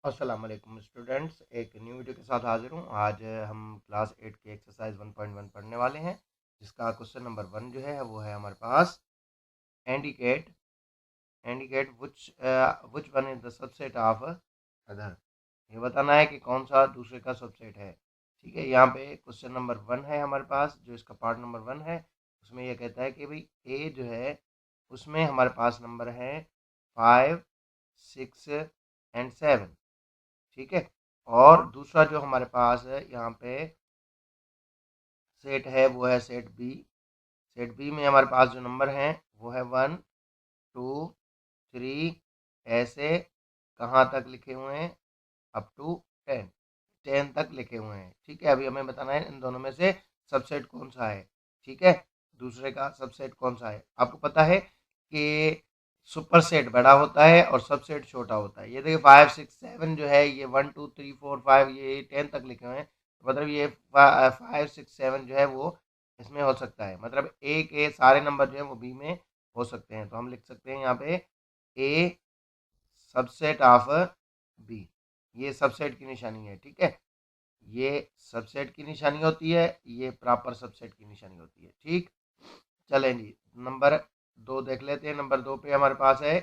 अस्सलाम वालेकुम स्टूडेंट्स, एक न्यू वीडियो के साथ हाजिर हूँ। आज हम क्लास 8 की एक्सरसाइज 1.1 पढ़ने वाले हैं, जिसका क्वेश्चन नंबर 1 जो है वो है हमारे पास indicate indicate which one is the subset of other. ये बताना है कि कौन सा दूसरे का सबसेट है। ठीक है, यहाँ पे क्वेश्चन नंबर 1 है हमारे पास, जो इसका पार्ट नंबर 1 है। उसमें यह कहता है कि भाई ए जो है उसमें हमारे पास नंबर है 5, 6 एंड 7। ठीक है, और दूसरा जो हमारे पास है यहाँ पे सेट है वो है सेट बी। सेट बी में हमारे पास जो नंबर हैं वो है 1, 2, 3, ऐसे कहाँ तक लिखे हुए हैं, अप टू 10। 10 तक लिखे हुए हैं। ठीक है, अभी हमें बताना है इन दोनों में से सबसेट कौन सा है। ठीक है, दूसरे का सबसेट कौन सा है। आपको पता है कि सुपर सेट बड़ा होता है और सबसेट छोटा होता है। ये देखिए 5, 6, 7 जो है ये 1, 2, 3, 4, 5 ये 10 तक लिखे हुए हैं, मतलब ये 5, 6, 7 जो है वो इसमें हो सकता है। मतलब ए के सारे नंबर जो है वो बी में हो सकते हैं। तो हम लिख सकते हैं यहाँ पे ए सबसेट ऑफ बी। ये सबसेट की निशानी है। ठीक है, ये सबसेट की निशानी होती है, ये प्रॉपर सबसेट की निशानी होती है। ठीक, चलें जी, नंबर 2 देख लेते हैं। नंबर 2 पे हमारे पास है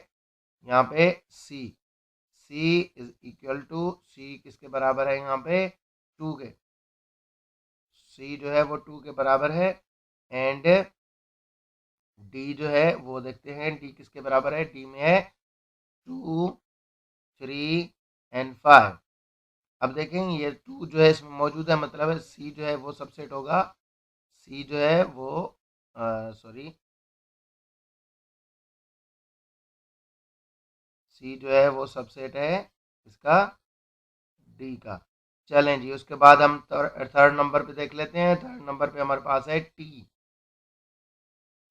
यहाँ पे सी। सी इज इक्वल टू, सी किसके बराबर है यहाँ पे, 2 के। सी जो है वो 2 के बराबर है। एंड डी जो है वो देखते हैं, डी किसके बराबर है। डी में है 2, 3 एंड 5। अब देखेंगे ये 2 जो है इसमें मौजूद है, मतलब सी जो है वो सबसेट होगा। सी जो है वो सॉरी, सी जो है वो सबसेट है इसका, डी का। चलें जी, उसके बाद हम थर्ड नंबर पे देख लेते हैं। थर्ड नंबर पे हमारे पास है टी।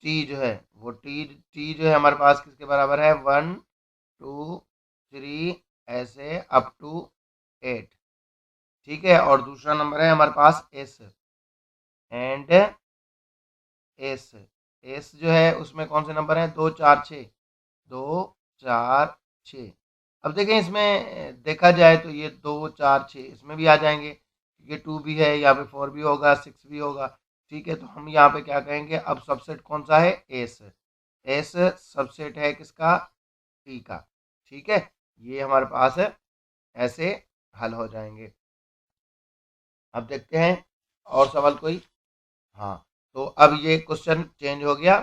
टी जो है वो टी जो है हमारे पास किसके बराबर है, 1, 2, 3 ऐसे अप टू 8। ठीक है, और दूसरा नंबर है हमारे पास एस। एंड एस, एस जो है उसमें कौन से नंबर हैं, 2, 4, 6। 2, 4, 6। अब देखें इसमें देखा जाए तो ये 2, 4, 6 इसमें भी आ जाएंगे। ये 2 भी है, यहाँ पे 4 भी होगा, 6 भी होगा। ठीक है, तो हम यहाँ पे क्या कहेंगे, अब सबसेट कौन सा है, एस। एस सबसेट है किसका, टी का। ठीक है, ये हमारे पास है, ऐसे हल हो जाएंगे। अब देखते हैं और सवाल कोई। हाँ, तो अब ये क्वेश्चन चेंज हो गया।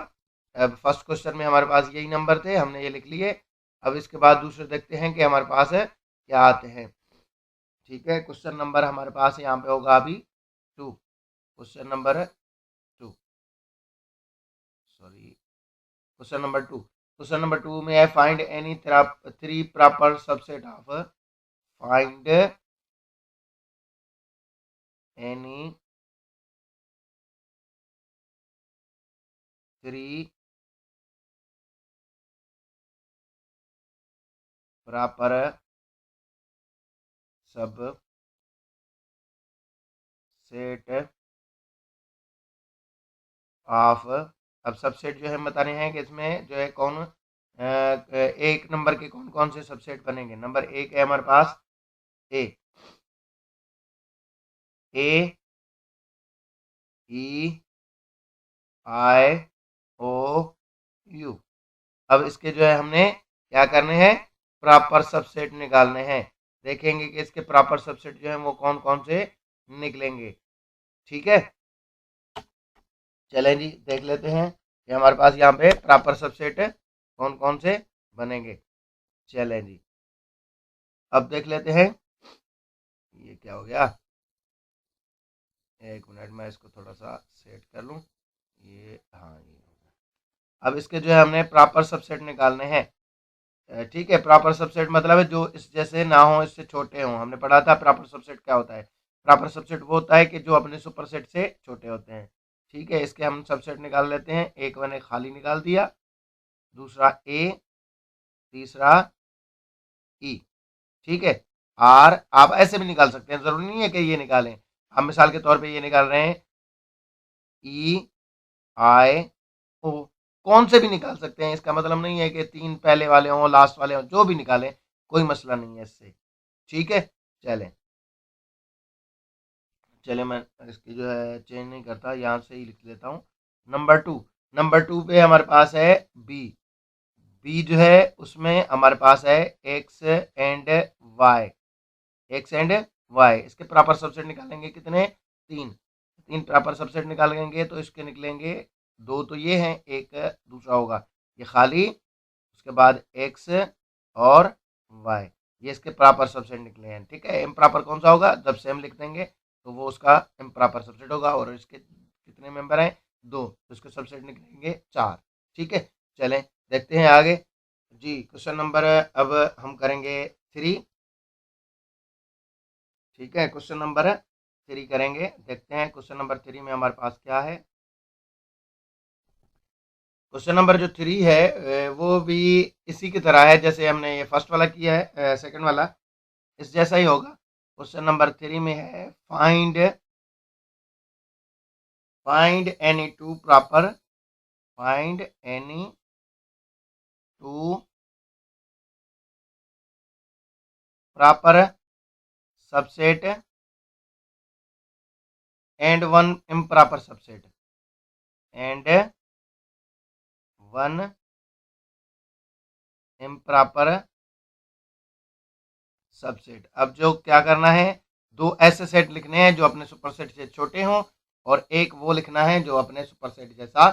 अब फर्स्ट क्वेश्चन में हमारे पास यही नंबर थे, हमने ये लिख लिए। अब इसके बाद दूसरे देखते हैं कि हमारे पास है क्या आते हैं। ठीक है, क्वेश्चन नंबर हमारे पास यहाँ पे होगा अभी 2। Question number 2, sorry, question number 2। Question number 2 में है find any 3 proper subset of, find any 3 proper सब सेट ऑफ। अब सबसेट जो है हम बता रहे हैं कि इसमें जो है कौन एक नंबर के कौन कौन से सबसेट बनेंगे। नंबर एक है हमारे पास ए, ए, ई, आई, ओ, यू। अब इसके जो है हमने क्या करने हैं, प्रॉपर सबसेट निकालने हैं। देखेंगे कि इसके प्रॉपर सबसेट जो है वो कौन कौन से निकलेंगे। ठीक है, चलें जी देख लेते हैं कि हमारे पास यहाँ पे प्रॉपर सबसेट कौन कौन से बनेंगे। चलें जी, अब देख लेते हैं। ये क्या हो गया, एक मिनट मैं इसको थोड़ा सा सेट कर लूँ। ये हाँ, ये हो गया। अब इसके जो है हमने प्रॉपर सबसेट निकालने हैं। ठीक है, प्रॉपर सबसेट मतलब है जो इस जैसे ना हो, इससे छोटे हों। हमने पढ़ा था प्रॉपर सबसेट क्या होता है। प्रॉपर सबसेट वो होता है कि जो अपने सुपर सेट से छोटे होते हैं। ठीक है, इसके हम सबसेट निकाल लेते हैं। एक मैंने खाली निकाल दिया, दूसरा ए, तीसरा ई। ठीक है, आर आप ऐसे भी निकाल सकते हैं, जरूरी नहीं है कि ये निकालें। हम मिसाल के तौर पे ये निकाल रहे हैं, ई, आई, ओ। कौन से भी निकाल सकते हैं, इसका मतलब नहीं है कि 3 पहले वाले हों लास्ट वाले हों, जो भी निकालें कोई मसला नहीं है इससे। ठीक है, चलें चले, मैं इसकी जो है चेंज नहीं करता, यहाँ से ही लिख लेता हूँ। नंबर टू पे हमारे पास है बी। बी जो है उसमें हमारे पास है X and Y. X and Y, इसके प्रॉपर सबसेट निकालेंगे कितने? तीन। तीन प्रॉपर सबसेट निकालेंगे तो इसके निकलेंगे दो, तो ये हैं, एक दूसरा होगा ये खाली। उसके बाद एक्स और वाई, ये इसके प्रॉपर सबसेट निकले हैं। ठीक है, इम्प्रॉपर कौन सा होगा? जब सेम लिख देंगे तो वो उसका इम्प्रॉपर सबसेट होगा। और इसके कितने मेंबर हैं? दो, तो इसके सबसेट निकलेंगे चार। ठीक है, चलें देखते हैं आगे। जी, क्वेश्चन नंबर अब हम करेंगे 3। ठीक है, क्वेश्चन नंबर 3 करेंगे। देखते हैं क्वेश्चन नंबर 3 में हमारे पास क्या है। क्वेश्चन नंबर जो 3 है वो भी इसी की तरह है जैसे हमने ये फर्स्ट वाला किया है, सेकंड वाला इस जैसा ही होगा। क्वेश्चन नंबर 3 में है find find any two proper find any two proper subset and one improper subset and one improper subset. अब जो क्या करना है, दो ऐसे सेट लिखने हैं जो अपने सुपरसेट से छोटे हों, और एक वो लिखना है जो अपने सुपरसेट जैसा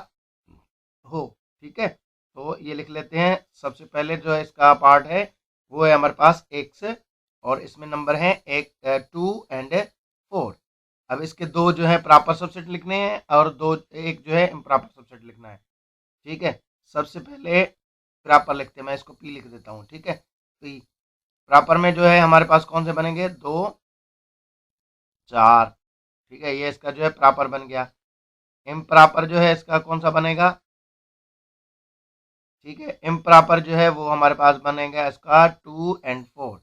हो। ठीक है, तो ये लिख लेते हैं। सबसे पहले जो है इसका पार्ट है वो है हमारे पास एक्स, और इसमें नंबर है एक, 2 और 4। अब इसके दो जो है प्रॉपर सबसेट लिखने हैं और दो, एक जो है इम्प्रॉपर सबसेट लिखना है। ठीक है, सबसे पहले प्रॉपर लिखते हैं, मैं इसको पी लिख देता हूँ। ठीक है, पी प्रॉपर में जो है हमारे पास कौन से बनेंगे? 2 4। ठीक है, ये इसका जो है प्रॉपर बन गया। इम्प्रॉपर जो है इसका कौन सा बनेगा? ठीक है, इम्प्रॉपर जो है वो हमारे पास बनेगा इसका 2 और 4।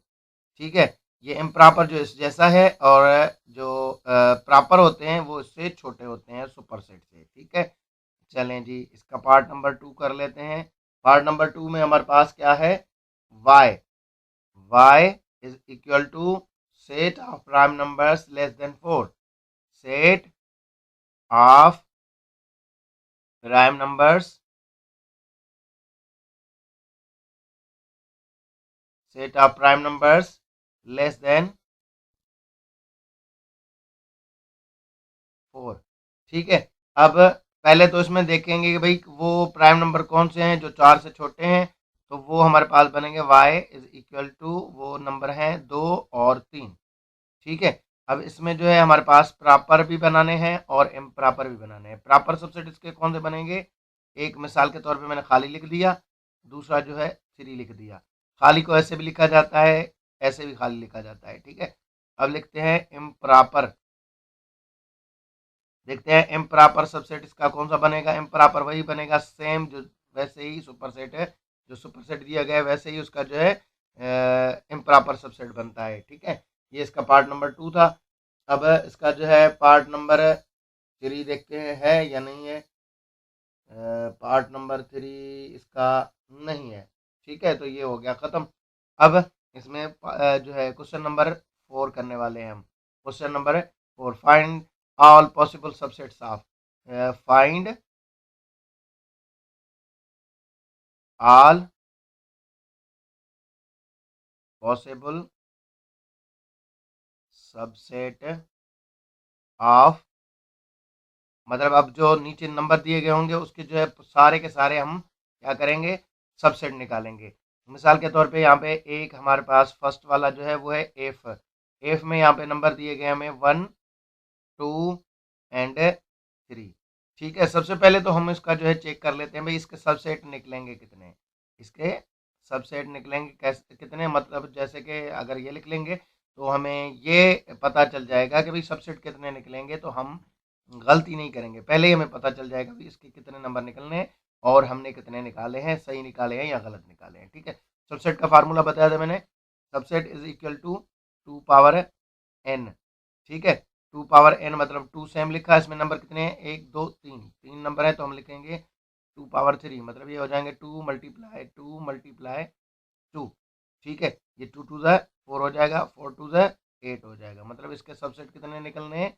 ठीक है, ये इम्प्रॉपर जो इस जैसा है, और जो प्रॉपर होते हैं वो इससे छोटे होते हैं सुपरसेट से। ठीक है, चलें जी इसका पार्ट नंबर 2 कर लेते हैं। पार्ट नंबर 2 में हमारे पास क्या है? Y. Y is equal to set of prime numbers less than 4। Set of prime numbers set of prime numbers less than 4। ठीक है, अब पहले तो इसमें देखेंगे कि भाई वो प्राइम नंबर कौन से हैं जो 4 से छोटे हैं, तो वो हमारे पास बनेंगे y इज इक्वल टू, वो नंबर हैं 2 और 3। ठीक है, अब इसमें जो है हमारे पास प्रॉपर भी बनाने हैं और इम्प्रॉपर भी बनाने हैं। प्रॉपर सबसेट इसके कौन से बनेंगे? एक मिसाल के तौर पे मैंने खाली लिख दिया, दूसरा जो है 3 लिख दिया। खाली को ऐसे भी लिखा जाता है, ऐसे भी खाली लिखा जाता है। ठीक है, अब लिखते हैं इम्प्रॉपर। देखते हैं इम्प्रॉपर सबसेट इसका कौन सा बनेगा। इम्प्रॉपर वही बनेगा सेम जो वैसे ही सुपरसेट है, जो सुपरसेट दिया गया है वैसे ही उसका जो है इम्प्रॉपर सबसेट बनता है। ठीक है, ये इसका पार्ट नंबर 2 था। अब इसका जो है पार्ट नंबर 3 देखते हैं है या नहीं है। पार्ट नंबर 3 इसका नहीं है। ठीक है, तो ये हो गया ख़त्म। अब इसमें जो है क्वेश्चन नंबर 4 करने वाले हैं हम। Question number 4, find all possible subsets of. Find all possible subset of, मतलब अब जो नीचे नंबर दिए गए होंगे उसके जो है सारे के सारे हम क्या करेंगे? सबसेट निकालेंगे। मिसाल के तौर पे यहाँ पे एक हमारे पास फर्स्ट वाला जो है वो है एफ। एफ में यहाँ पे नंबर दिए गए हमें 1 2 एंड 3। ठीक है, सबसे पहले तो हम इसका जो है चेक कर लेते हैं भाई इसके सबसेट निकलेंगे कितने। इसके सबसेट निकलेंगे कैसे कितने, मतलब जैसे कि अगर ये लिख लेंगे तो हमें ये पता चल जाएगा कि भाई सबसेट कितने निकलेंगे, तो हम गलती नहीं करेंगे। पहले ही हमें पता चल जाएगा भाई इसके कितने नंबर निकलने हैं और हमने कितने निकाले हैं, सही निकाले हैं या गलत निकाले हैं। ठीक है, सबसेट का फार्मूला बताया था मैंने। Subset is equal to 2 power n। ठीक है, 2 पावर n मतलब 2 सेम लिखा है, इसमें नंबर कितने हैं? 1 2 3, 3 नंबर है तो हम लिखेंगे 2 पावर 3, मतलब ये हो जाएंगे 2 × 2 × 2। ठीक है, ये 2 2 ज़ा 4 हो जाएगा, 4 टू ज़ 8 हो जाएगा। मतलब इसके सबसेट कितने निकलने हैं?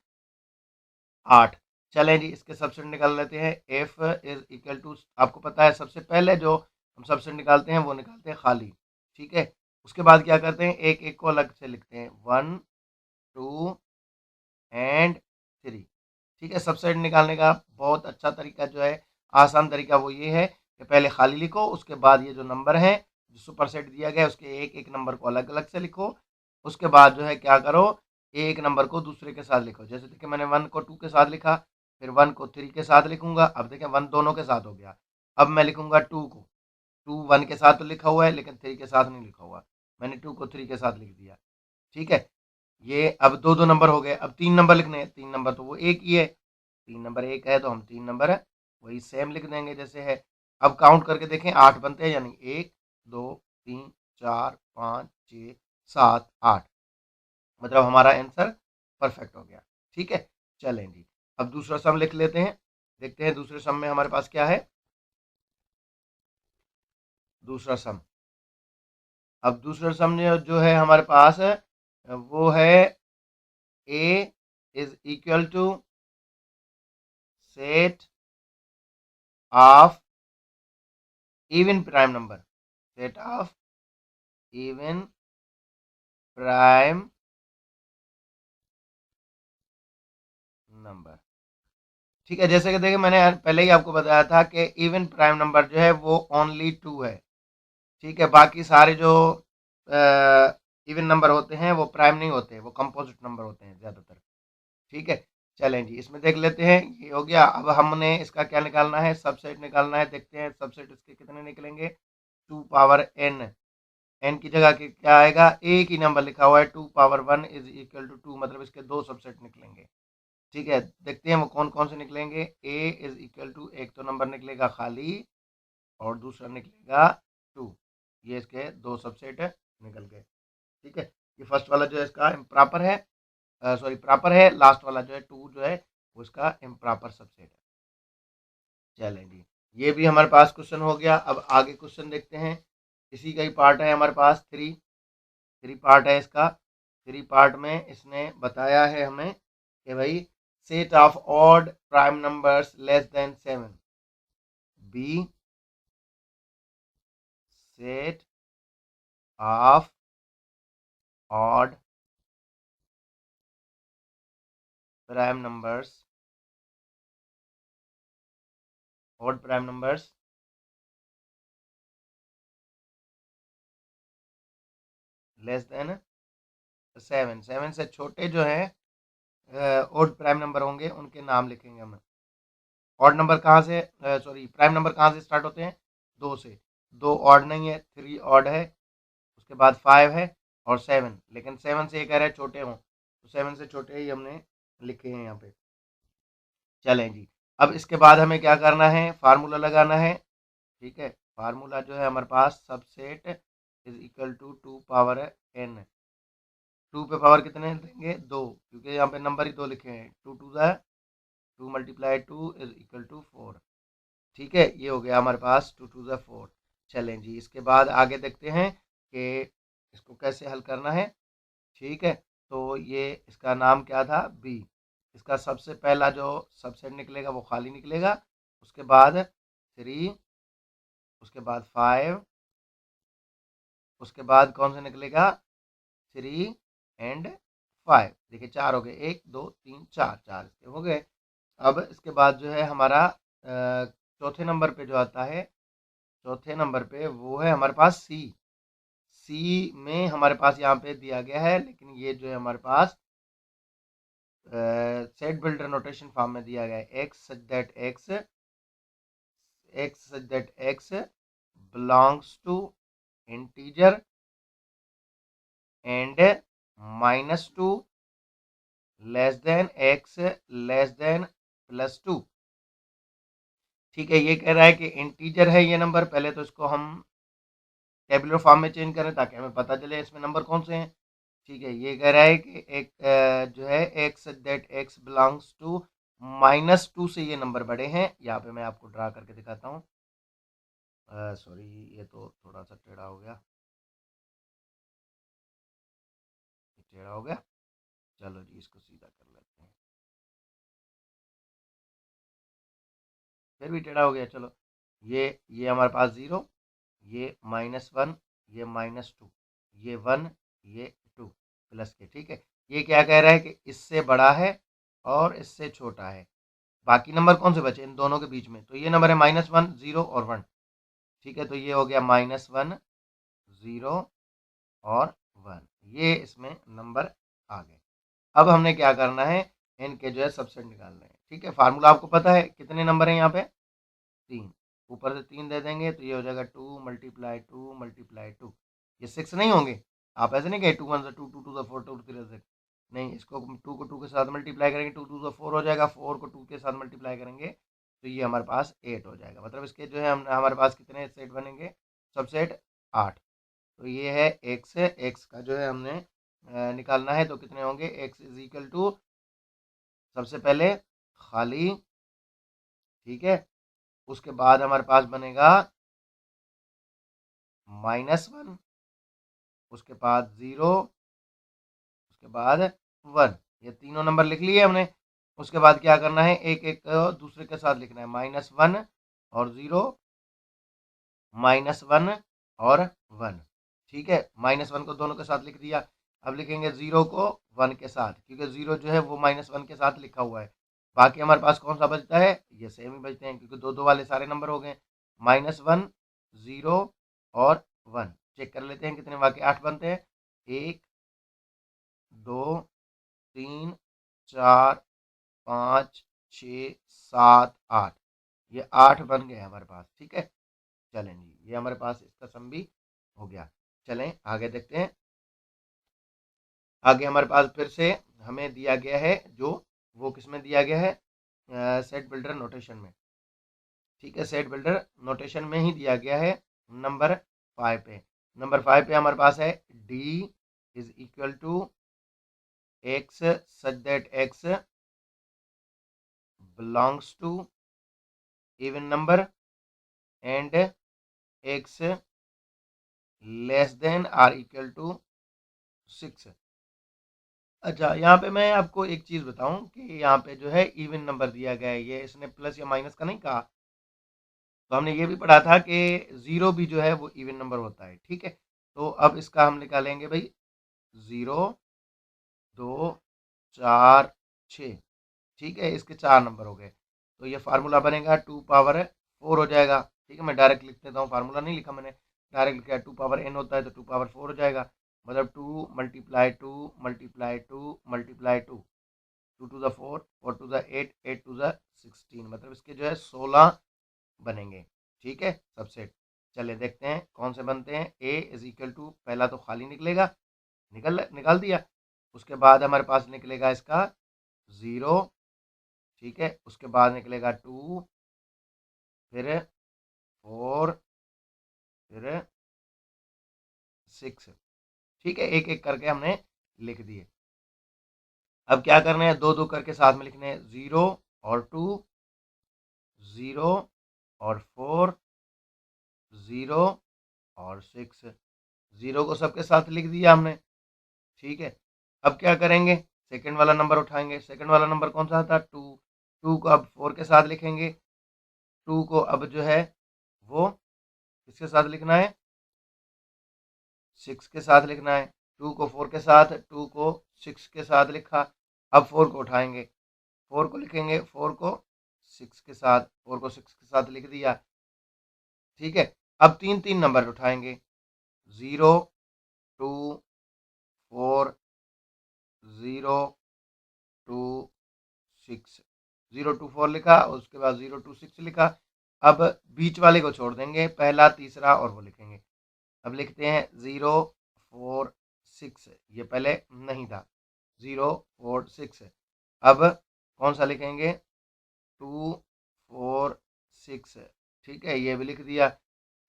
8। चलें जी, इसके सबसेट निकाल लेते हैं। एफ इज इक्वल टू, आपको पता है सबसे पहले जो हम सबसेट निकालते हैं वो निकालते हैं खाली, ठीक है। उसके बाद क्या करते हैं, एक एक को अलग से लिखते हैं, 1 2 एंड 3, ठीक है। सबसेट निकालने का बहुत अच्छा तरीका जो है, आसान तरीका, वो ये है कि पहले खाली लिखो, उसके बाद ये जो नंबर है जो सुपर सेट दिया गया है उसके एक एक नंबर को अलग अलग से लिखो। उसके बाद जो है क्या करो, एक नंबर को दूसरे के साथ लिखो। जैसे देखिए मैंने 1 को 2 के साथ लिखा, फिर 1 को 3 के साथ लिखूंगा। अब देखिए 1 दोनों के साथ हो गया। अब मैं लिखूंगा 2 को, 2 1 के साथ तो लिखा हुआ है लेकिन 3 के साथ नहीं लिखा हुआ, मैंने 2 को 3 के साथ लिख दिया, ठीक है। ये अब दो दो नंबर हो गए। अब 3 नंबर लिखने हैं, 3 नंबर तो वो एक ही है, 3 नंबर एक है तो हम 3 नंबर है वही सेम लिख देंगे जैसे है। अब काउंट करके देखें 8 बनते हैं, यानी 1 2 3 4 5 6 7 8, मतलब हमारा आंसर परफेक्ट हो गया, ठीक है। चलें जी, अब दूसरा सम लिख लेते हैं, देखते हैं दूसरे सम में हमारे पास क्या है। दूसरा सम, अब दूसरा सम जो है हमारे पास है वो है a is equal to set of even prime number, set of even prime number, ठीक है। जैसे कि देखिए मैंने पहले ही आपको बताया था कि इवन प्राइम नंबर जो है वो ओनली 2 है, ठीक है। बाकी सारे जो इवन नंबर होते हैं वो प्राइम नहीं होते, वो कंपोजिट नंबर होते हैं ज़्यादातर, ठीक है। चलें जी, इसमें देख लेते हैं, ये हो गया। अब हमने इसका क्या निकालना है, सबसेट निकालना है। देखते हैं सबसेट इसके कितने निकलेंगे, 2 पावर n, एन की जगह के क्या आएगा, एक ही नंबर लिखा हुआ है, 2 पावर 1 इज इक्वल टू 2, मतलब इसके दो सबसेट निकलेंगे, ठीक है। देखते हैं वो कौन कौन से निकलेंगे। ए इज इक्वल टू, एक तो नंबर निकलेगा खाली और दूसरा निकलेगा 2, ये इसके दो सबसेट निकल गए, ठीक है। ये फर्स्ट वाला जो है इसका इम्प्रॉपर है, सॉरी प्रॉपर है। लास्ट वाला जो है 2 जो है वो इसका इम्प्रॉपर सबसेट है। चलें जी, ये भी हमारे पास क्वेश्चन हो गया। अब आगे क्वेश्चन देखते हैं, इसी का ही पार्ट है हमारे पास, थ्री पार्ट है इसका। थ्री पार्ट में इसने बताया है हमें कि भाई set of odd prime numbers less than 7, B set of odd prime numbers, odd prime numbers less than 7, 7 से छोटे जो है ऑड प्राइम नंबर होंगे उनके नाम लिखेंगे हम। ऑड नंबर कहाँ से, सॉरी प्राइम नंबर कहाँ से स्टार्ट होते हैं, 2 से। 2 ऑड नहीं है, 3 ऑड है, उसके बाद 5 है और 7, लेकिन 7 से ये कह रहा है छोटे हों तो 7 से छोटे ही हमने लिखे हैं यहाँ पे। चलें जी, अब इसके बाद हमें क्या करना है, फार्मूला लगाना है, ठीक है। फार्मूला जो है हमारे पास, subset is equal to 2 power n, 2 पे पावर कितने देंगे, 2, क्योंकि यहाँ पे नंबर ही 2 लिखे हैं। 2 टू ज़ा 2 मल्टीप्लाई 2 इज इक्वल टू 4, ठीक है। ये हो गया हमारे पास 2 टू ज़ा 4। चलें जी, इसके बाद आगे देखते हैं कि इसको कैसे हल करना है, ठीक है। तो ये इसका नाम क्या था, बी। इसका सबसे पहला जो सबसेट निकलेगा वो खाली निकलेगा, उसके बाद 3, उसके बाद 5, उसके बाद कौन सा निकलेगा, 3 एंड 5। देखिए 4 हो गए, 1 2 3 4, 4 इसके हो गए। अब इसके बाद जो है हमारा चौथे नंबर पे जो आता है, चौथे नंबर पे वो है हमारे पास सी। सी में हमारे पास यहाँ पे दिया गया है, लेकिन ये जो है हमारे पास सेट बिल्डर नोटेशन फॉर्म में दिया गया है, x such that x belongs to integer and -2 less than X less than +2, ठीक है। ये कह रहा है कि इंटीजर है ये नंबर, पहले तो इसको हम टेबुलर फॉर्म में चेंज करें ताकि हमें पता चले इसमें नंबर कौन से हैं, ठीक है। ये कह रहा है कि एक जो है X that x belongs to -2 से ये नंबर बड़े हैं। यहाँ पे मैं आपको ड्रा करके दिखाता हूँ, सॉरी ये तो थोड़ा सा टेढ़ा हो गया, टेढ़ा हो गया। चलो जी इसको सीधा कर लेते हैं, फिर भी टेढ़ा हो गया। चलो ये हमारे पास 0, ये -1, ये -2, ये 1, ये 2 प्लस के। ठीक है, ये क्या कह रहा है कि इससे बड़ा है और इससे छोटा है। बाकी नंबर कौन से बचे इन दोनों के बीच में? तो ये नंबर है -1, 0 और 1। ठीक है, तो ये हो गया -1, 0 और 1, ये इसमें नंबर आ गए। अब हमने क्या करना है, इनके जो है सबसेट निकालने हैं। ठीक है, फार्मूला आपको पता है, कितने नंबर हैं यहाँ पे? 3। ऊपर से 3 दे देंगे तो ये हो जाएगा 2 × 2 × 2। ये 6 नहीं होंगे? आप ऐसे नहीं कहे 2 1 2 2 2 4 2 3 6, नहीं, इसको 2 को 2 के साथ मल्टीप्लाई करेंगे, 2 2 4 हो जाएगा, 4 को 2 के साथ मल्टीप्लाई करेंगे तो ये हमारे पास 8 हो जाएगा। मतलब इसके जो है हमारे पास कितने सेट बनेंगे? सबसेट 8। तो ये है एक्स, एक्स का जो है हमने निकालना है, तो कितने होंगे? एक्स इज इक्वल टू, सबसे पहले खाली, ठीक है, उसके बाद हमारे पास बनेगा -1, उसके बाद 0, उसके बाद 1। ये तीनों नंबर लिख लिए हमने। उसके बाद क्या करना है, एक एक दूसरे के साथ लिखना है, -1 और 0, -1 और 1। ठीक है, -1 को दोनों के साथ लिख दिया। अब लिखेंगे 0 को 1 के साथ, क्योंकि 0 जो है वो -1 के साथ लिखा हुआ है। बाकी हमारे पास कौन सा बचता है? ये सेम ही बचते हैं, क्योंकि दो दो वाले सारे नंबर हो गए। -1, 0 और 1। चेक कर लेते हैं कितने वाकई 8 बनते हैं। 1 2 3 4 5 6 7 8, ये 8 बन गए हमारे पास। ठीक है, चलें जी, ये हमारे पास इसका सम भी हो गया। चलें आगे देखते हैं। आगे हमारे पास फिर से हमें दिया गया है, जो वो किस में दिया गया है? सेट बिल्डर नोटेशन में। ठीक है, सेट बिल्डर नोटेशन में ही दिया गया है नंबर 5 पे। नंबर 5 पे हमारे पास है d is equal to x such that x belongs to even number and x less than or equal to 6। अच्छा, यहाँ पे मैं आपको एक चीज़ बताऊं कि यहाँ पे जो है इवन नंबर दिया गया है, ये इसने प्लस या माइनस का नहीं कहा। तो हमने ये भी पढ़ा था कि 0 भी जो है वो इवन नंबर होता है। ठीक है, तो अब इसका हम निकालेंगे भाई, 0 2 4 6। ठीक है, इसके 4 नंबर हो गए, तो ये फार्मूला बनेगा 2 पावर 4 हो जाएगा। ठीक है, मैं डायरेक्ट लिख देता हूँ, फार्मूला नहीं लिखा मैंने, डायरेक्ट लिखा। 2 पावर n होता है तो 2 पावर 4 हो जाएगा। मतलब 2 × 2 × 2 × 2, 2 to the 4, 4 to the 8, 8 to the 16, मतलब इसके जो है 16 बनेंगे। ठीक है, सबसेट। चलिए देखते हैं कौन से बनते हैं। a इज इक्वल टू, पहला तो खाली निकलेगा, निकाल दिया। उसके बाद हमारे पास निकलेगा इसका 0। ठीक है, उसके बाद निकलेगा 2, फिर 4, फिर 6। ठीक है, एक एक करके हमने लिख दिए। अब क्या करना है, दो दो करके साथ में लिखने हैं, 0 और 2, 0 और 4, 0 और 6। 0 को सबके साथ लिख दिया हमने। ठीक है, अब क्या करेंगे, सेकंड वाला नंबर उठाएंगे। सेकंड वाला नंबर कौन सा था? 2। 2 को अब 4 के साथ लिखेंगे। 2 को अब जो है वो किसके साथ लिखना है? 6 के साथ लिखना है। 2 को 4 के साथ, 2 को 6 के साथ लिखा। अब 4 को उठाएंगे, 4 को लिखेंगे, 4 को 6 के साथ, 4 को 6 के साथ लिख दिया। ठीक है, अब तीन तीन नंबर उठाएंगे, 0 2 4, 0 2 6। 0 2 4 लिखा, उसके बाद 0 2 6 लिखा। अब बीच वाले को छोड़ देंगे, पहला तीसरा और वो लिखेंगे। अब लिखते हैं 0 4 6, ये पहले नहीं था, 0 4 6। अब कौन सा लिखेंगे? 2 4 6। ठीक है, ये भी लिख दिया।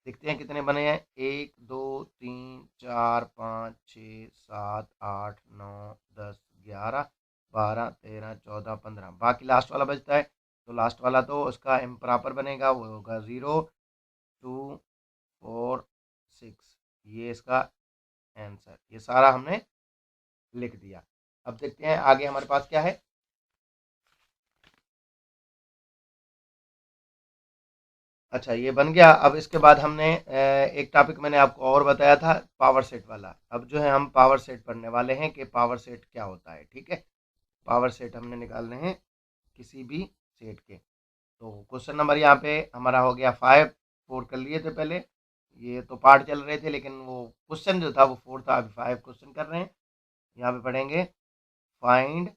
देखते हैं कितने बने हैं, 1 2 3 4 5 6 7 8 9 10 11 12 13 14 15। बाकी लास्ट वाला बचता है, तो लास्ट वाला तो उसका इम्प्रॉपर बनेगा, वो होगा 0 2 4 6। ये इसका आंसर, ये सारा हमने लिख दिया। अब देखते हैं आगे हमारे पास क्या है। अच्छा, ये बन गया। अब इसके बाद हमने एक टॉपिक मैंने आपको और बताया था, पावर सेट वाला। अब जो है हम पावर सेट पढ़ने वाले हैं कि पावर सेट क्या होता है। ठीक है, पावर सेट हमने निकालने हैं किसी भी सेट के। तो क्वेश्चन नंबर यहाँ पे हमारा हो गया 5, 4 कर लिए थे पहले, ये तो पार्ट चल रहे थे, लेकिन वो क्वेश्चन जो था वो 4 था। अभी 5 क्वेश्चन कर रहे हैं। यहाँ पे पढ़ेंगे find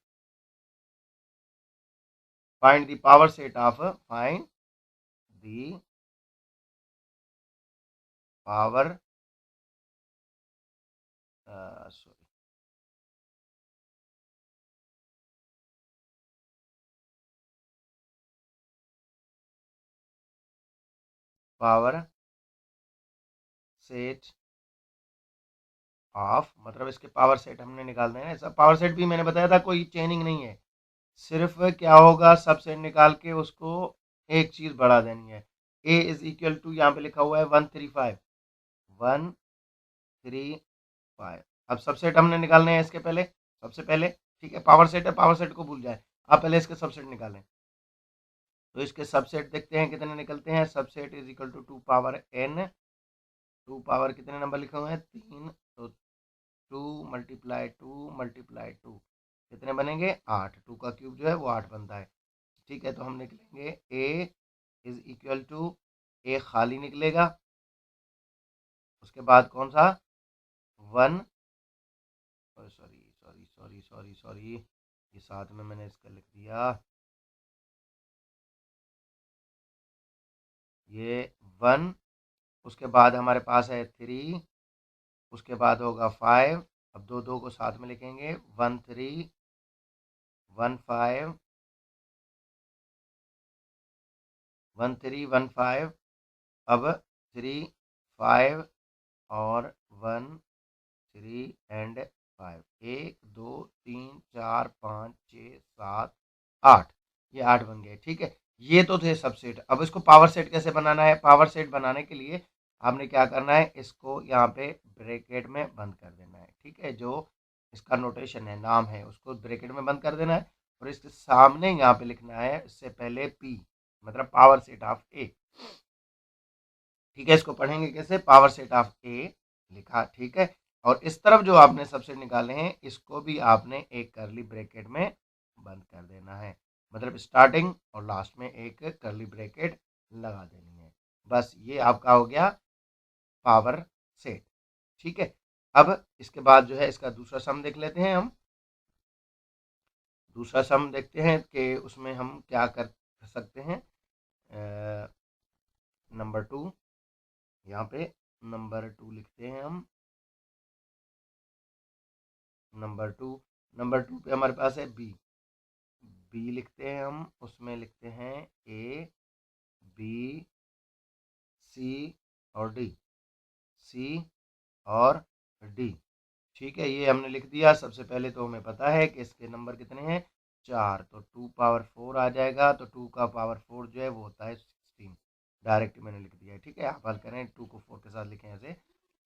find the power set of find the power sorry power set of, मतलब इसके पावर सेट हमने निकालने हैं। ऐसा पावर सेट भी मैंने बताया था, कोई चेनिंग नहीं है, सिर्फ क्या होगा, सब सेट निकाल के उसको एक चीज़ बढ़ा देनी है। ए इज इक्वल टू, यहाँ पे लिखा हुआ है 135, 135। अब सबसेट हमने निकालने हैं इसके पहले, सबसे पहले। ठीक है, पावर सेट है, पावर सेट को भूल जाए आप, पहले इसके सबसेट निकालें। तो इसके सबसेट देखते हैं कितने निकलते हैं। Subset is equal to 2 power n, 2 power कितने नंबर लिखे हुए हैं, 3। तो 2 मल्टीप्लाई 2 मल्टीप्लाई 2 कितने बनेंगे, 8। 2 का क्यूब जो है वो 8 बनता है। ठीक है, तो हम निकलेंगे ए इज इक्वल टू, ए खाली निकलेगा, उसके बाद कौन सा, 1, sorry sorry sorry sorry sorry, ये साथ में मैंने इसका लिख दिया, ये 1। उसके बाद हमारे पास है 3, उसके बाद होगा 5। अब दो दो को साथ में लिखेंगे, 1 3 1 5, 1 3 1 5। अब 3 5 और 1 3 एंड 5, 1 2 3 4 5 6 7 8, ये 8 बन गए। ठीक है, ये तो थे सबसेट। अब इसको पावर सेट कैसे बनाना है। पावर सेट बनाने के लिए आपने क्या करना है, इसको यहाँ पे ब्रैकेट में बंद कर देना है। ठीक है, जो इसका नोटेशन है, नाम है, उसको ब्रैकेट में बंद कर देना है, और इसके सामने यहाँ पे लिखना है इससे पहले पी, मतलब पावर सेट ऑफ ए। ठीक है, इसको पढ़ेंगे कैसे, पावर सेट ऑफ ए लिखा। ठीक है, और इस तरफ जो आपने सबसे निकाले हैं, इसको भी आपने एक करली ब्रैकेट में बंद कर देना है, मतलब स्टार्टिंग और लास्ट में एक करली ब्रैकेट लगा देनी है। बस ये आपका हो गया पावर सेट। ठीक है, अब इसके बाद जो है इसका दूसरा सम देख लेते हैं हम। दूसरा सम देखते हैं कि उसमें हम क्या कर सकते हैं। नंबर 2, यहाँ पे नंबर 2 लिखते हैं हम। नंबर 2 पे हमारे पास है बी, बी लिखते हैं हम, उसमें लिखते हैं ए बी सी और डी, सी और डी। ठीक है, ये हमने लिख दिया। सबसे पहले तो हमें पता है कि इसके नंबर कितने हैं, 4, तो 2 पावर 4 आ जाएगा। तो 2 का पावर 4 जो है वो होता है 16, डायरेक्ट मैंने लिख दिया है। ठीक है, आप हल करें, 2 को 4 के साथ लिखें ऐसे,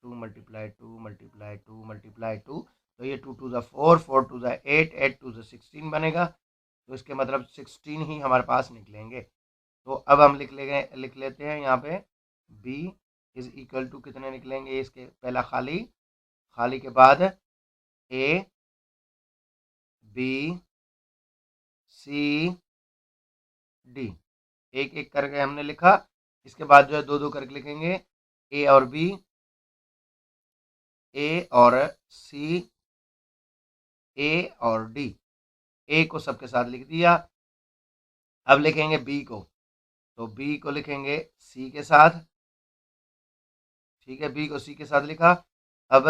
2 मल्टीप्लाई 2 मल्टीप्लाई 2 मल्टीप्लाई 2, तो ये 2 टू ज़ा 4, 4 टू ज़ा 8, 8 टू ज़ा 16 बनेगा। तो इसके मतलब 16 ही हमारे पास निकलेंगे। तो अब हम लिख लेते हैं यहाँ पे b इज इक्वल टू कितने निकलेंगे, इसके पहला खाली, खाली के बाद ए बी सी डी, एक एक करके हमने लिखा। इसके बाद जो है दो दो करके लिखेंगे, ए और बी, ए और सी, ए और डी, ए को सबके साथ लिख दिया। अब लिखेंगे बी को, तो बी को लिखेंगे सी के साथ। ठीक है, बी को सी के साथ लिखा। अब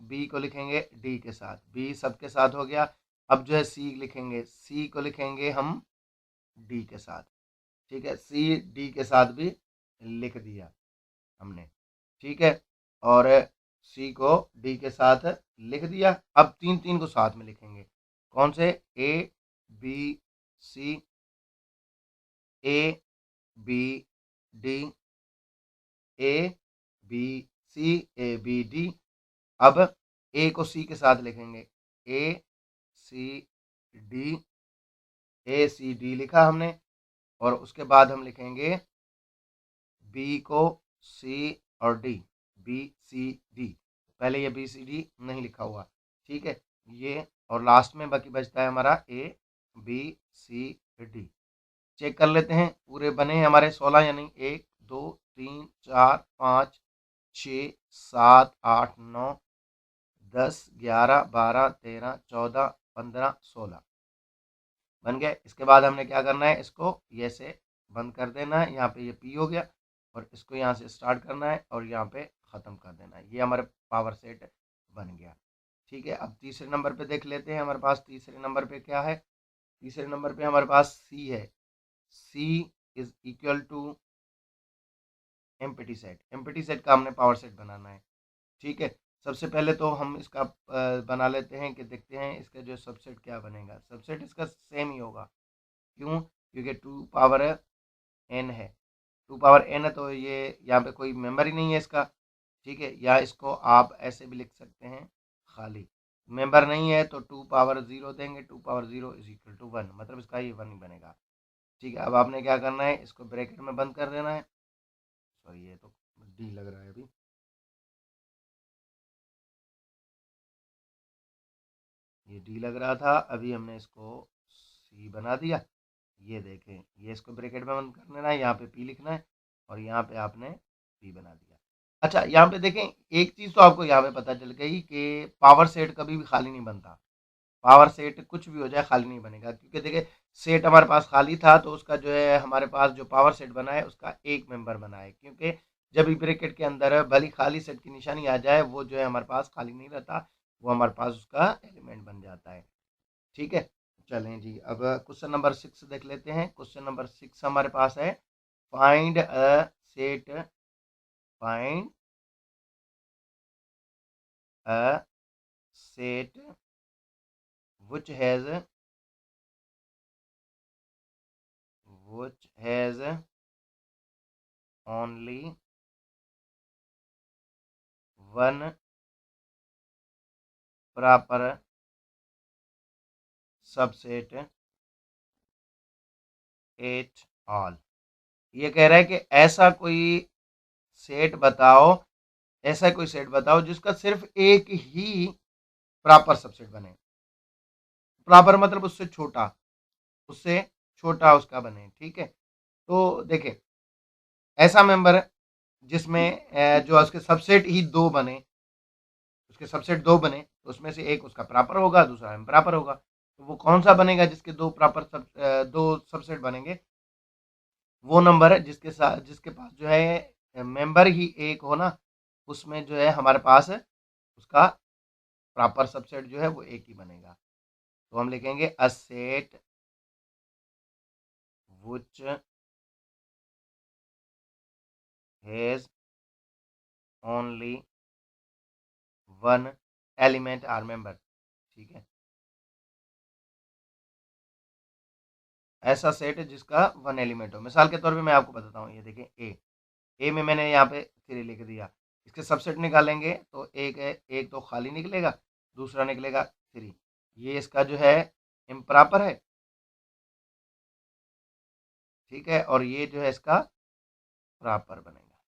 बी को लिखेंगे डी के साथ, बी सबके साथ हो गया। अब जो है सी लिखेंगे, सी को लिखेंगे हम डी के साथ। ठीक है, सी डी के साथ भी लिख दिया हमने। ठीक है, और सी को डी के साथ लिख दिया। अब तीन तीन को साथ में लिखेंगे, कौन से, A B C, A B D, A B C, A B D. अब ए को सी के साथ लिखेंगे, ए सी डी लिखा हमने, और उसके बाद हम लिखेंगे बी को सी और डी, बी सी डी। पहले ये बी सी डी नहीं लिखा हुआ, ठीक है ये, और लास्ट में बाकी बचता है हमारा A B C D. Check कर लेते हैं, पूरे बने हैं हमारे 16, यानी 1 2 3 4 5 6 7 8 9 10 11 12 13 14 15 16 बन गए। इसके बाद हमने क्या करना है, इसको ये से बंद कर देना है, यहाँ पे ये पी हो गया, और इसको यहाँ से स्टार्ट करना है और यहाँ पे ख़त्म कर देना है। ये हमारे पावर सेट बन गया, ठीक है। अब तीसरे नंबर पे देख लेते हैं, हमारे पास तीसरे नंबर पे क्या है। तीसरे नंबर पे हमारे पास सी है। C is equal to empty set. Empty set का हमने पावर सेट बनाना है, ठीक है। सबसे पहले तो हम इसका बना लेते हैं कि देखते हैं इसका जो सबसेट क्या बनेगा। सबसेट इसका सेम ही होगा, क्यों, क्योंकि 2 पावर n है, 2 पावर n है, तो ये यहाँ पे कोई मेंबर ही नहीं है इसका, ठीक है। या इसको आप ऐसे भी लिख सकते हैं, खाली मेंबर नहीं है तो 2 पावर 0 देंगे, 2 पावर 0 इज इक्वल टू 1, मतलब इसका ये 1 ही बनेगा, ठीक है। अब आपने क्या करना है, इसको ब्रैकेट में बंद कर देना है। सॉरी ये तो डी लग रहा है, अभी ये डी लग रहा था, अभी हमने इसको सी बना दिया। ये देखें, ये इसको ब्रैकेट में बंद कर देना है, यहाँ पे पी लिखना है, और यहाँ पे आपने पी बना दिया। अच्छा यहाँ पे देखें, एक चीज़ तो आपको यहाँ पे पता चल गई कि पावर सेट कभी भी खाली नहीं बनता। पावर सेट कुछ भी हो जाए खाली नहीं बनेगा, क्योंकि देखिए सेट हमारे पास खाली था, तो उसका जो है हमारे पास जो पावर सेट बना है उसका एक मेंबर बना है, क्योंकि जब भी ब्रैकेट के अंदर भली खाली सेट की निशानी आ जाए, वो जो है हमारे पास खाली नहीं रहता, वो हमारे पास उसका एलिमेंट बन जाता है, ठीक है। चलें जी, अब क्वेश्चन नंबर 6 देख लेते हैं। क्वेश्चन नंबर 6 हमारे पास है, find a set, find a set which has only one proper subset at all। ये कह रहा है कि ऐसा कोई सेट बताओ, ऐसा कोई सेट बताओ जिसका सिर्फ एक ही प्रॉपर सबसेट बने। प्रॉपर मतलब उससे छोटा, उससे छोटा उसका बने, ठीक है। तो देखिए ऐसा मेंबर जिसमें जो उसके सबसेट ही दो बने, उसके सबसेट दो बने, तो उसमें से एक उसका प्रॉपर होगा, दूसरा इम्प्रॉपर होगा। तो वो कौन सा बनेगा जिसके दो प्रॉपर दो सबसेट बनेंगे, वो नंबर है जिसके साथ, जिसके पास जो है मेंबर ही एक हो ना, उसमें जो है हमारे पास उसका प्रॉपर सबसेट जो है वो एक ही बनेगा। तो हम लिखेंगे a set which has only one element or member, ठीक है। ऐसा सेट है जिसका वन एलिमेंट हो। मिसाल के तौर पे मैं आपको बताता हूँ, ये देखिए ए में मैंने यहाँ पे 3 लिख दिया, इसके सबसेट निकालेंगे तो एक है, एक तो खाली निकलेगा, दूसरा निकलेगा 3, ये इसका जो है इम्प्रॉपर है, ठीक है, और ये जो है इसका प्रॉपर बनेगा,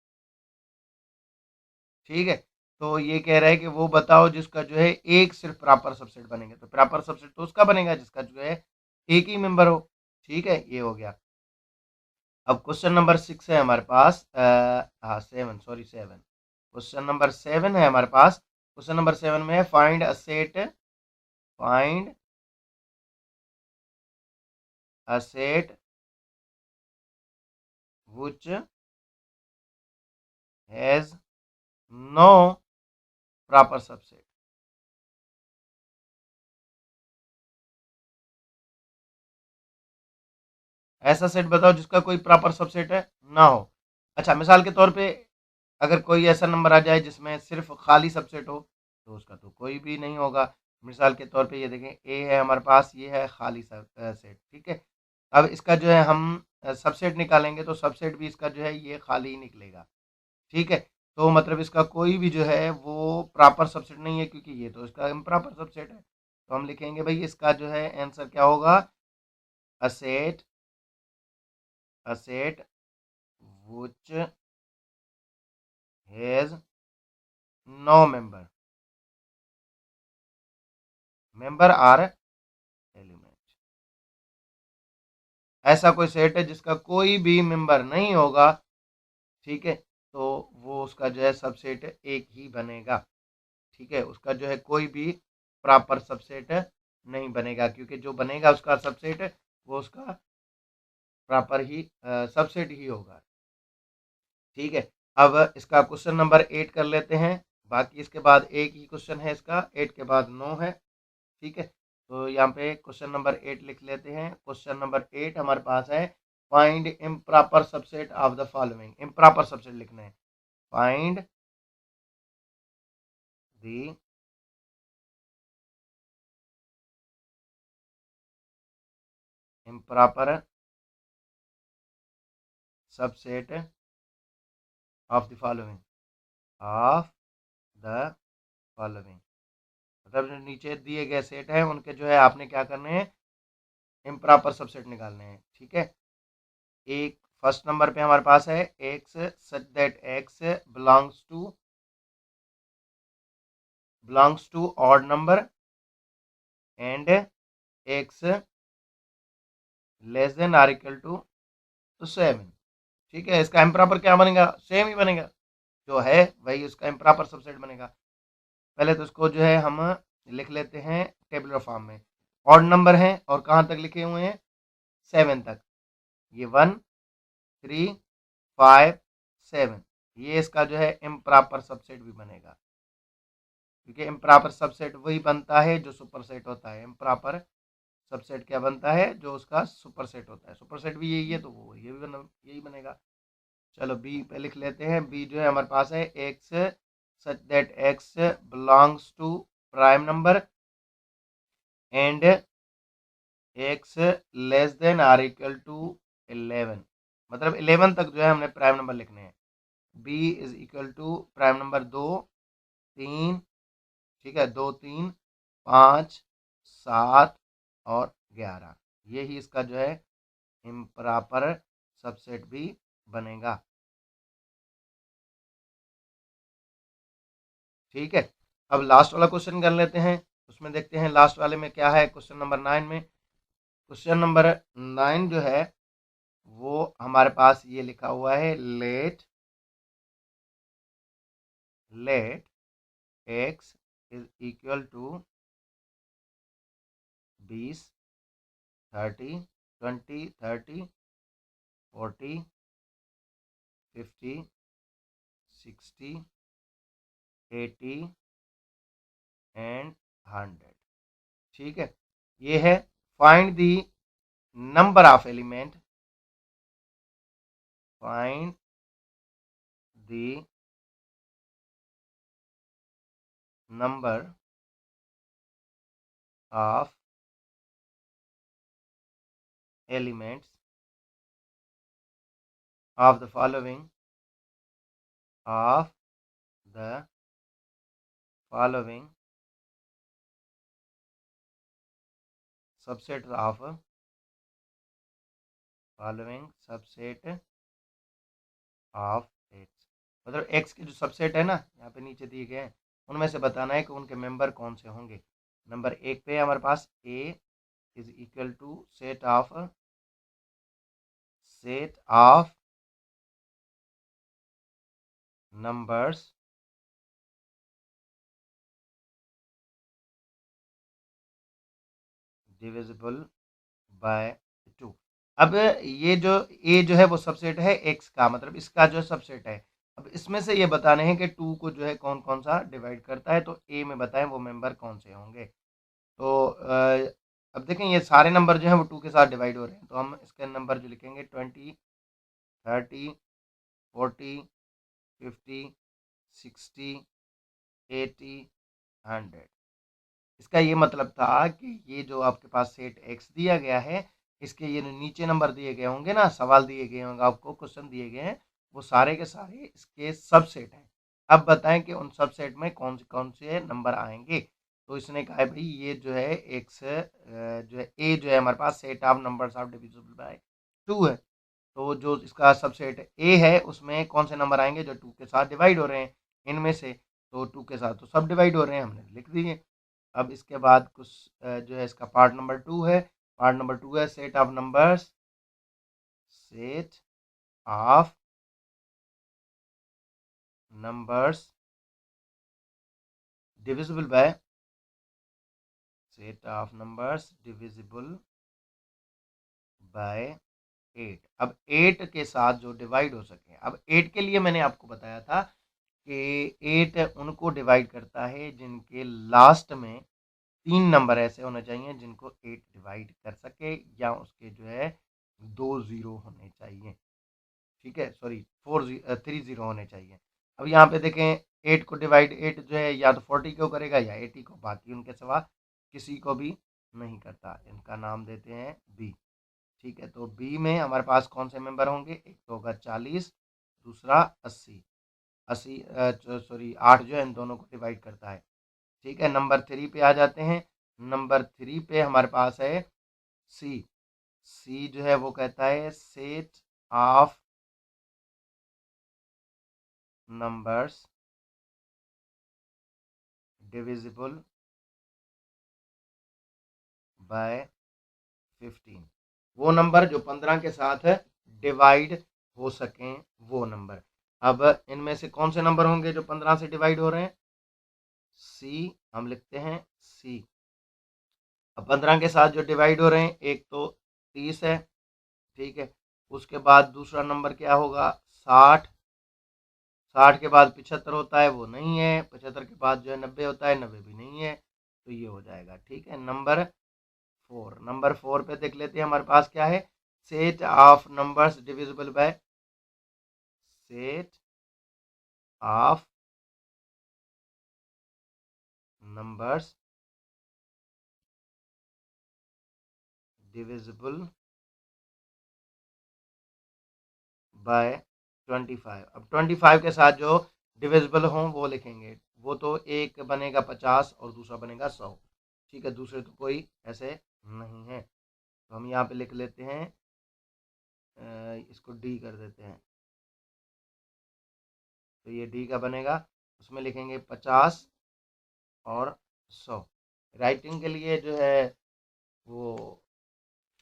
ठीक है। तो ये कह रहा है कि वो बताओ जिसका जो है एक सिर्फ प्रॉपर सबसेट बनेंगे, तो प्रॉपर सबसेट तो उसका बनेगा जिसका जो है एक ही मेंबर हो, ठीक है, ये हो गया। अब क्वेश्चन नंबर 6 है हमारे पास, हाँ 7, सॉरी 7, क्वेश्चन नंबर 7 है हमारे पास। क्वेश्चन नंबर 7 में है find a set, find a set which has no proper subset. ऐसा सेट बताओ जिसका कोई प्रॉपर सबसेट है ना हो। अच्छा मिसाल के तौर पे अगर कोई ऐसा नंबर आ जाए जिसमें सिर्फ खाली सबसेट हो, तो उसका तो कोई भी नहीं होगा। मिसाल के तौर पे ये देखें, ए है हमारे पास, ये है खाली सेट, ठीक है। अब इसका जो है हम सबसेट निकालेंगे, तो सबसेट भी इसका जो है ये खाली ही निकलेगा, ठीक है। तो मतलब इसका कोई भी जो है वो प्रॉपर सबसेट नहीं है, क्योंकि ये तो इसका इम्प्रॉपर सबसेट है। तो हम लिखेंगे भाई इसका जो है आंसर क्या होगा, asset which has no member are element. ऐसा कोई सेट है जिसका कोई भी मेंबर नहीं होगा, ठीक है, तो वो उसका जो है सबसेट एक ही बनेगा, ठीक है, उसका जो है कोई भी प्रॉपर सबसेट नहीं बनेगा, क्योंकि जो बनेगा उसका सबसेट वो उसका प्रॉपर ही सबसेट ही होगा, ठीक है। अब इसका क्वेश्चन नंबर 8 कर लेते हैं, बाकी इसके बाद एक ही क्वेश्चन है इसका, 8 के बाद 9 है, ठीक है। तो यहाँ पे क्वेश्चन नंबर 8 लिख लेते हैं। क्वेश्चन नंबर 8 हमारे पास है, find improper subset of the following. Improper subset लिखना है, find the improper subset of the following, of the following, मतलब जो नीचे दिए गए सेट है उनके जो है आपने क्या करने हैं, इम्प्रॉपर सबसेट निकालने हैं, ठीक है। एक फर्स्ट नंबर पे हमारे पास है x such that x belongs to odd number and x less than or equal to 7, ठीक है। इसका इम्प्रॉपर क्या बनेगा, सेम ही बनेगा, जो है वही उसका इम्प्रॉपर सबसेट बनेगा। पहले तो इसको जो है हम लिख लेते हैं टेबुलर फॉर्म में। ऑड नंबर है और कहाँ तक लिखे हुए हैं, 7 तक, ये 1 3 5 7, ये इसका जो है इम्प्रॉपर सबसेट भी बनेगा, क्योंकि इम्प्रॉपर सबसेट वही बनता है जो सुपरसेट होता है। इम्प्रॉपर सबसेट क्या बनता है, जो उसका सुपरसेट होता है। सुपरसेट भी यही है तो वो ये भी यही बनेगा। चलो बी पे लिख लेते हैं। बी जो है हमारे पास है x such that x belongs to prime number and x less than or equal to 11, मतलब 11 तक जो है हमने प्राइम नंबर लिखने हैं। B is equal to prime number 2 3, ठीक है, 2 3 5 7 और 11, यही इसका जो है इम्प्रॉपर सबसेट भी बनेगा, ठीक है। अब लास्ट वाला क्वेश्चन कर लेते हैं, उसमें देखते हैं लास्ट वाले में क्या है। क्वेश्चन नंबर 9 में, क्वेश्चन नंबर 9 जो है वो हमारे पास ये लिखा हुआ है, let x is equal to 20 30 20 30 40 50 60 80 and 100, ठीक है। ये है find the number of element, find the number of elements of the following, of the following subset of x, मतलब x के जो सबसेट है ना यहाँ पे नीचे दिए गए हैं उनमें से बताना है कि उनके मेंबर कौन से होंगे। नंबर 1 पे हमारे पास a is equal to set of numbers divisible by 2। अब ये जो a जो है वो सबसेट है x का, मतलब इसका जो सबसेट है। अब इसमें से ये बताने हैं कि 2 को जो है कौन कौन सा डिवाइड करता है, तो a में बताएं वो मेंबर कौन से होंगे। तो अब देखें ये सारे नंबर जो हैं वो 2 के साथ डिवाइड हो रहे हैं, तो हम इसके नंबर जो लिखेंगे 20 30 40 50 60 80 100। इसका ये मतलब था कि ये जो आपके पास सेट एक्स दिया गया है, इसके ये नीचे नंबर दिए गए होंगे ना, सवाल दिए गए होंगे आपको, क्वेश्चन दिए गए हैं, वो सारे के सारे इसके सबसेट हैं। अब बताएं कि उन सबसेट में कौन से नंबर आएंगे। तो इसने कहा है भाई ये जो है एक से जो है ए जो है हमारे पास set of numbers of divisible by 2 है। तो जो इसका सबसेट ए है उसमें कौन से नंबर आएंगे जो 2 के साथ डिवाइड हो रहे हैं इनमें से, तो 2 के साथ तो सब डिवाइड हो रहे हैं, हमने लिख दिए। अब इसके बाद कुछ जो है इसका पार्ट नंबर 2 है। पार्ट नंबर 2 है set of numbers, set of numbers divisible bye, set of numbers divisible bye 8। अब 8 के साथ जो डिवाइड हो सके, अब 8 के लिए मैंने आपको बताया था कि 8 उनको डिवाइड करता है जिनके लास्ट में 3 नंबर ऐसे होने चाहिए जिनको 8 डिवाइड कर सके, या उसके जो है 2 ज़ीरो होने चाहिए। ठीक है, सॉरी 3 ज़ीरो होने चाहिए। अब यहाँ पे देखें 8 को डिवाइड 8 जो है या तो 40 को करेगा या 80 को, बाकी उनके सिवा किसी को भी नहीं करता। इनका नाम देते हैं बी। ठीक है, तो बी में हमारे पास कौन से मेंबर होंगे, एक तो होगा 40, दूसरा 80। 80 सॉरी 8 जो है इन दोनों को डिवाइड करता है। ठीक है, नंबर 3 पे आ जाते हैं। नंबर 3 पे हमारे पास है सी। सी जो है वो कहता है set of numbers divisible bye 15। वो नंबर जो 15 के साथ डिवाइड हो सकें, वो नंबर। अब इनमें से कौन से नंबर होंगे जो 15 से डिवाइड हो रहे हैं, सी हम लिखते हैं सी। अब 15 के साथ जो डिवाइड हो रहे हैं, एक तो 30 है। ठीक है, उसके बाद दूसरा नंबर क्या होगा, 60। 60 के बाद 75 होता है, वो नहीं है। 75 के बाद जो है 90 होता है, 90 भी नहीं है, तो ये हो जाएगा। ठीक है, नंबर 4। नंबर 4 पे देख लेते हैं हमारे पास क्या है, set of numbers divisible bye, set of numbers divisible bye 25। अब 25 के साथ जो डिविजिबल हों वो लिखेंगे। वो तो एक बनेगा 50 और दूसरा बनेगा 100। ठीक है, दूसरे तो कोई ऐसे नहीं है, तो हम यहाँ पे लिख लेते हैं, इसको डी कर देते हैं। तो ये डी का बनेगा, उसमें लिखेंगे 50 और 100। राइटिंग के लिए जो है वो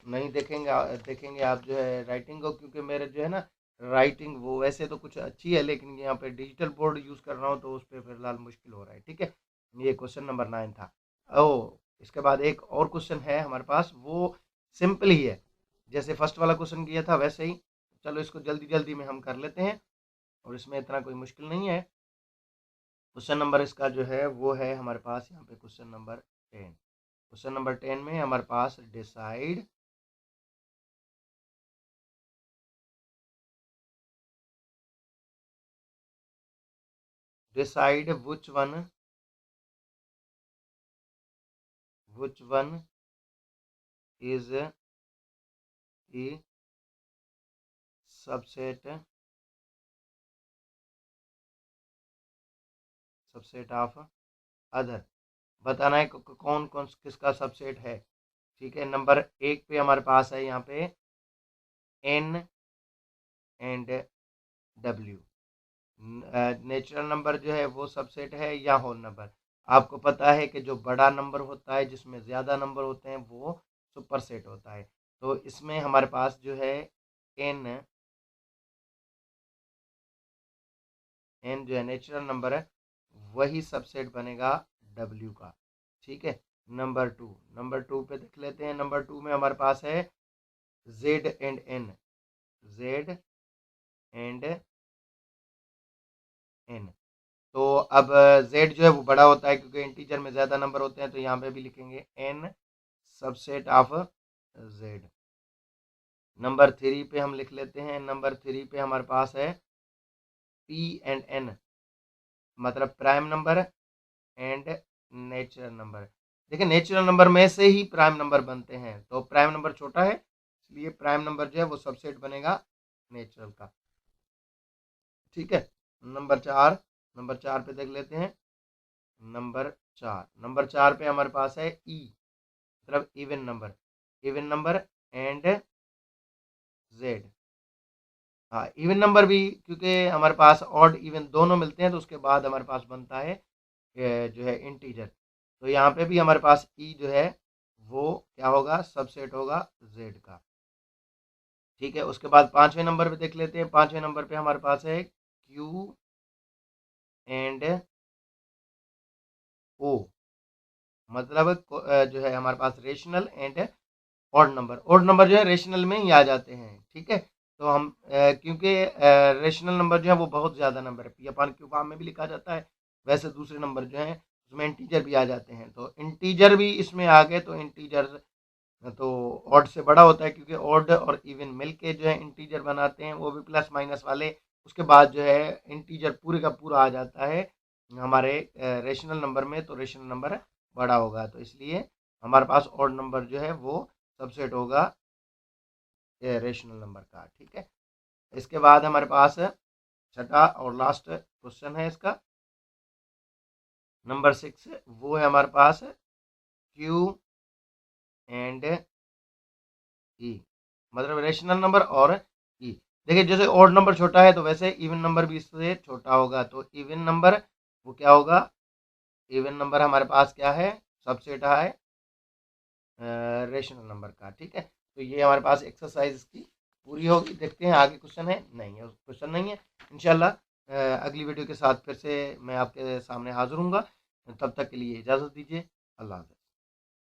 नहीं देखेंगे, देखेंगे आप जो है राइटिंग को, क्योंकि मेरे जो है ना राइटिंग वो वैसे तो कुछ अच्छी है, लेकिन यहाँ पे डिजिटल बोर्ड यूज़ कर रहा हूँ तो उस पर फिलहाल मुश्किल हो रहा है। ठीक है, ये क्वेश्चन नंबर 9 था। ओ, इसके बाद एक और क्वेश्चन है हमारे पास, वो सिंपल ही है, जैसे फर्स्ट वाला क्वेश्चन किया था वैसे ही। चलो इसको जल्दी जल्दी में हम कर लेते हैं, और इसमें इतना कोई मुश्किल नहीं है। क्वेश्चन नंबर इसका जो है वो है हमारे पास यहाँ पे क्वेश्चन नंबर 10। क्वेश्चन नंबर 10 में हमारे पास decide decide which one is a subset of other. बताना है कौन कौन किसका सबसेट है। ठीक है, नंबर 1 पे हमारे पास है यहाँ पे N and W. Natural number जो है वो सबसेट है या होल नंबर। आपको पता है कि जो बड़ा नंबर होता है जिसमें ज़्यादा नंबर होते हैं वो सुपर सेट होता है। तो इसमें हमारे पास जो है एन एन जो है नेचुरल नंबर है, वही सबसेट बनेगा डब्ल्यू का। ठीक है, नंबर 2 पे देख लेते हैं। नंबर 2 में हमारे पास है Z and N. Z and N. तो अब जेड जो है वो बड़ा होता है क्योंकि इंटीजर में ज़्यादा नंबर होते हैं, तो यहाँ पे भी लिखेंगे N subset of Z. Number 3 पे हम लिख लेते हैं। नंबर 3 पे हमारे पास है पी एंड एन, मतलब prime number and natural number. देखिए नेचुरल नंबर में से ही प्राइम नंबर बनते हैं, तो प्राइम नंबर छोटा है इसलिए प्राइम नंबर जो है वो सबसेट बनेगा नेचुरल का। ठीक है, नंबर 4 पे देख लेते हैं। नंबर 4, नंबर 4 पे हमारे पास है ई, मतलब इवन नंबर एंड जेड। हाँ, इवन नंबर भी क्योंकि हमारे पास ऑड इवन दोनों मिलते हैं तो उसके बाद हमारे पास बनता है जो है इंटीजर। तो यहाँ पे भी हमारे पास ई जो है वो क्या होगा, सबसेट होगा जेड का। ठीक है, उसके बाद 5वें नंबर पे देख लेते हैं। 5वें नंबर पे हमारे पास है क्यू एंड ओ, मतलब जो है हमारे पास रेशनल एंड ऑड नंबर जो है रेशनल में ही आ जाते हैं। ठीक है, तो हम क्योंकि रेशनल नंबर जो है वो बहुत ज़्यादा नंबर है, पी अपान क्यू फॉर्म में भी लिखा जाता है, वैसे दूसरे नंबर जो है उसमें इंटीजर भी आ जाते हैं। तो इंटीजर भी इसमें आ गए, तो इंटीजर तो ऑड से बड़ा होता है, क्योंकि ऑड और इवन मिलके जो है इंटीजर बनाते हैं, वो भी प्लस माइनस वाले। उसके बाद जो है इंटीजर पूरे का पूरा आ जाता है हमारे रेशनल नंबर में, तो रेशनल नंबर बड़ा होगा, तो इसलिए हमारे पास ऑड नंबर जो है वो सबसेट होगा रेशनल नंबर का। ठीक है, इसके बाद हमारे पास छठा और लास्ट क्वेश्चन है इसका, नंबर 6, वो है हमारे पास क्यू एंड ई, मतलब रेशनल नंबर और ई। देखिए, जैसे ऑड नंबर छोटा है तो वैसे इवन नंबर भी इससे छोटा होगा, तो इवन नंबर वो क्या होगा, इवन नंबर हमारे पास क्या है, सबसेट है रेशनल नंबर का। ठीक है, तो ये हमारे पास एक्सरसाइज की पूरी होगी। देखते हैं आगे क्वेश्चन है, नहीं है क्वेश्चन नहीं है। इंशाल्लाह अगली वीडियो के साथ फिर से मैं आपके सामने हाजिर हूँगा। तब तक के लिए इजाज़त दीजिए, अल्लाह हाफ़िज़।